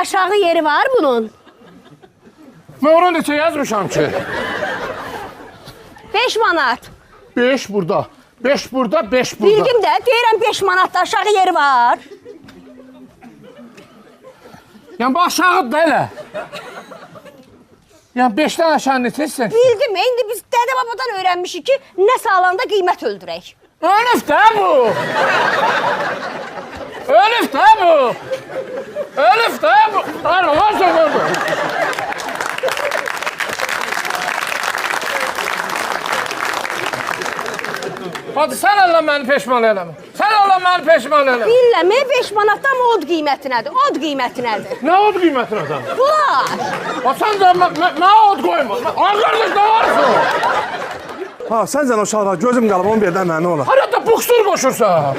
Aşağı yeri var bunun. Mən ora neçə yazmışam ki? 5 manat. 5 burada. 5 burada, 5 burada. Bildim də, deyirəm 5 manatda aşağı yeri var. Yəni bu aşağıdır da elə. Yəni 5-dən aşağı neçəsən? Bildim, indi biz dədə-babadan öyrənmişik ki, nə sağlanda qiymət öldürək. Ölüb də bu. Ölüb də bu. Ölüb də bu. Allah söylüyor. Hadi sən Allah məni peşman eləmə. Sən Allah məni peşman eləmə. Billəmi, 5 manatdan od qiyməti nədir? Od qiyməti nədir? Nə od qiymətin adam? Bunlar. Sən də mənə od qoyma. Ay qardaş, nə varsın? Ha, sən sən o uşaqlar gözüm qalıb, onu bir də mənə ola. Harada buksur qoşursan?